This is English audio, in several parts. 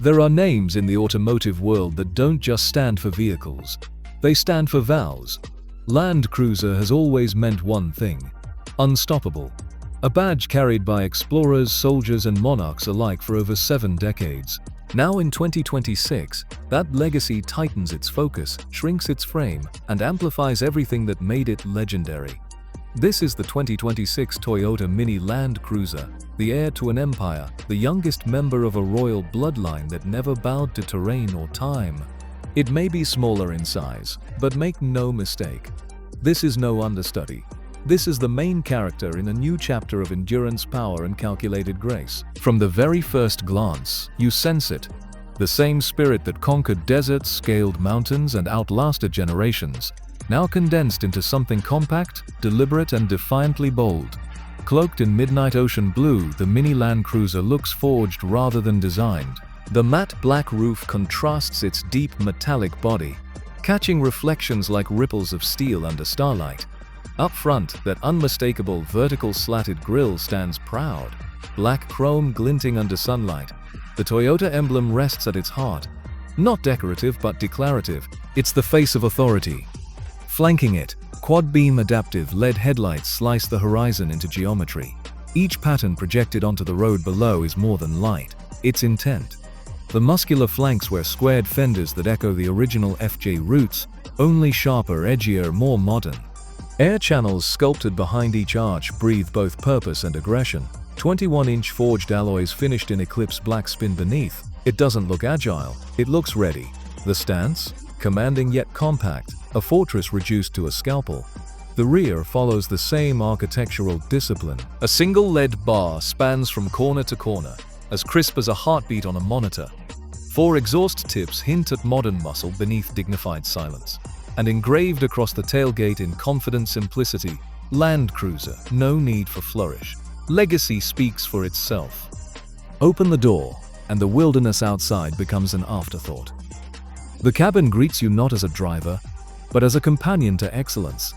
There are names in the automotive world that don't just stand for vehicles. They stand for vows. Land Cruiser has always meant one thing: unstoppable. A badge carried by explorers, soldiers, and monarchs alike for over 7 decades. Now in 2026, that legacy tightens its focus, shrinks its frame, and amplifies everything that made it legendary. This is the 2026 Toyota Mini Land Cruiser, the heir to an empire, the youngest member of a royal bloodline that never bowed to terrain or time. It may be smaller in size, but make no mistake, this is no understudy. This is the main character in a new chapter of endurance, power, and calculated grace. From the very first glance, you sense it. The same spirit that conquered deserts, scaled mountains, and outlasted generations, now condensed into something compact, deliberate, and defiantly bold. Cloaked in midnight ocean blue, the Mini Land Cruiser looks forged rather than designed. The matte black roof contrasts its deep metallic body, catching reflections like ripples of steel under starlight. Up front, that unmistakable vertical slatted grille stands proud, black chrome glinting under sunlight. The Toyota emblem rests at its heart. Not decorative but declarative, it's the face of authority. Flanking it, quad-beam adaptive LED headlights slice the horizon into geometry. Each pattern projected onto the road below is more than light, it's intent. The muscular flanks wear squared fenders that echo the original FJ roots, only sharper, edgier, more modern. Air channels sculpted behind each arch breathe both purpose and aggression. 21-inch forged alloys finished in Eclipse black spin beneath. It doesn't look agile, it looks ready. The stance? Commanding yet compact, a fortress reduced to a scalpel. The rear follows the same architectural discipline. A single lead bar spans from corner to corner, as crisp as a heartbeat on a monitor. 4 exhaust tips hint at modern muscle beneath dignified silence. And engraved across the tailgate in confident simplicity, Land Cruiser, no need for flourish. Legacy speaks for itself. Open the door, and the wilderness outside becomes an afterthought. The cabin greets you not as a driver, but as a companion to excellence.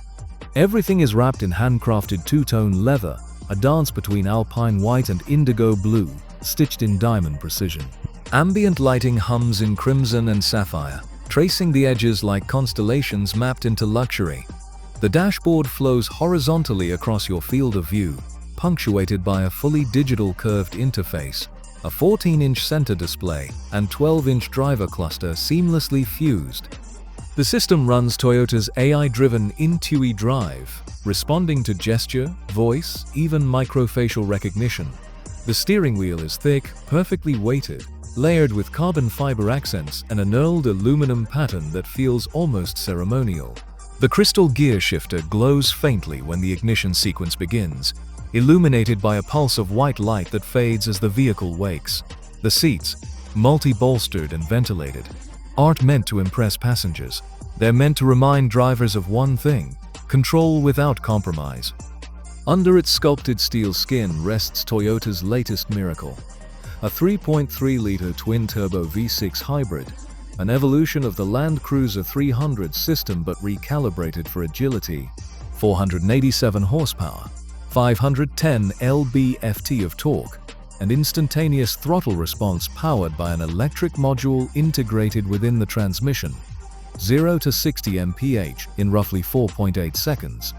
Everything is wrapped in handcrafted two-tone leather, a dance between alpine white and indigo blue, stitched in diamond precision. Ambient lighting hums in crimson and sapphire, tracing the edges like constellations mapped into luxury. The dashboard flows horizontally across your field of view, punctuated by a fully digital curved interface, a 14-inch center display, and 12-inch driver cluster seamlessly fused. The system runs Toyota's AI-driven Intui Drive, responding to gesture, voice, even microfacial recognition. The steering wheel is thick, perfectly weighted, layered with carbon fiber accents and a knurled aluminum pattern that feels almost ceremonial. The crystal gear shifter glows faintly when the ignition sequence begins, illuminated by a pulse of white light that fades as the vehicle wakes. The seats, multi-bolstered and ventilated, aren't meant to impress passengers. They're meant to remind drivers of one thing: control without compromise. Under its sculpted steel skin rests Toyota's latest miracle. A 3.3-liter twin-turbo V6 hybrid, an evolution of the Land Cruiser 300 system but recalibrated for agility. 487 horsepower, 510 lb-ft of torque, and instantaneous throttle response powered by an electric module integrated within the transmission. 0 to 60 mph in roughly 4.8 seconds.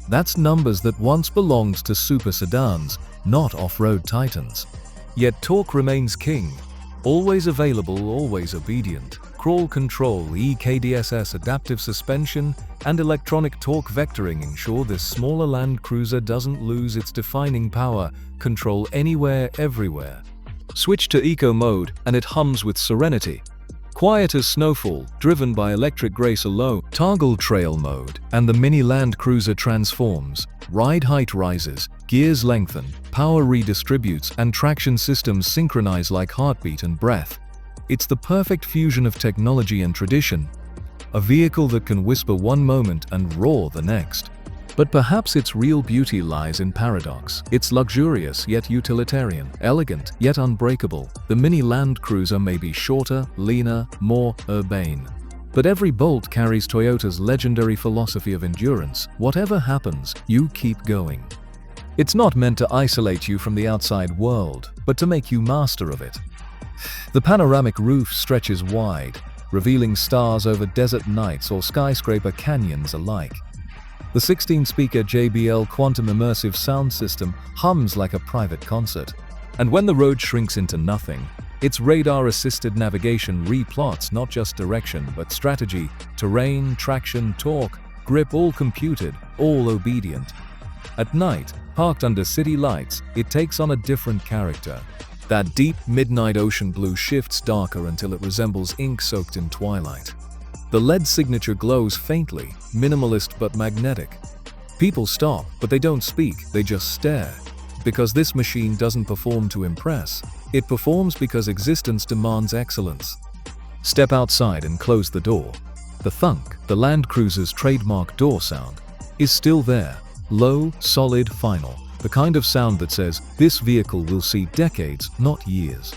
That's numbers that once belonged to super sedans, not off-road titans. Yet torque remains king. Always available, always obedient. Crawl control, EKDSS adaptive suspension, and electronic torque vectoring ensure this smaller Land Cruiser doesn't lose its defining power. Control anywhere, everywhere. Switch to eco mode, and it hums with serenity. Quiet as snowfall, driven by electric grace alone. Toggle trail mode, and the Mini Land Cruiser transforms. Ride height rises, gears lengthen, power redistributes, and traction systems synchronize like heartbeat and breath. It's the perfect fusion of technology and tradition. A vehicle that can whisper one moment and roar the next. But perhaps its real beauty lies in paradox. It's luxurious yet utilitarian, elegant yet unbreakable. The Mini Land Cruiser may be shorter, leaner, more urbane. But every bolt carries Toyota's legendary philosophy of endurance. Whatever happens, you keep going. It's not meant to isolate you from the outside world, but to make you master of it. The panoramic roof stretches wide, revealing stars over desert nights or skyscraper canyons alike. The 16-speaker JBL Quantum Immersive sound system hums like a private concert. And when the road shrinks into nothing, its radar-assisted navigation replots not just direction, but strategy, terrain, traction, torque, grip, all computed, all obedient. At night, parked under city lights, it takes on a different character. That deep midnight ocean blue shifts darker until it resembles ink soaked in twilight. The LED signature glows faintly, minimalist but magnetic. People stop, but they don't speak, they just stare. Because this machine doesn't perform to impress, it performs because existence demands excellence. Step outside and close the door. The thunk, the Land Cruiser's trademark door sound, is still there. Low, solid, final. The kind of sound that says, this vehicle will see decades, not years.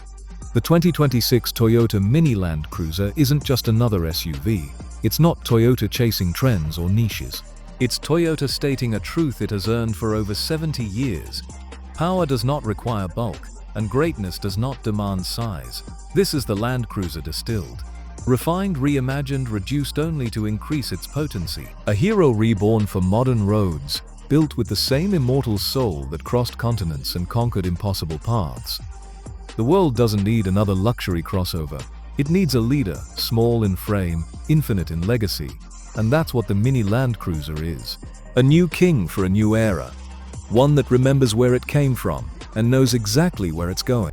The 2026 Toyota Mini Land Cruiser isn't just another SUV. It's not Toyota chasing trends or niches. It's Toyota stating a truth it has earned for over 70 years. Power does not require bulk, and greatness does not demand size. This is the Land Cruiser distilled. Refined, reimagined, reduced only to increase its potency. A hero reborn for modern roads, built with the same immortal soul that crossed continents and conquered impossible paths. The world doesn't need another luxury crossover. It needs a leader, small in frame, infinite in legacy. And that's what the Mini Land Cruiser is. A new king for a new era. One that remembers where it came from and knows exactly where it's going.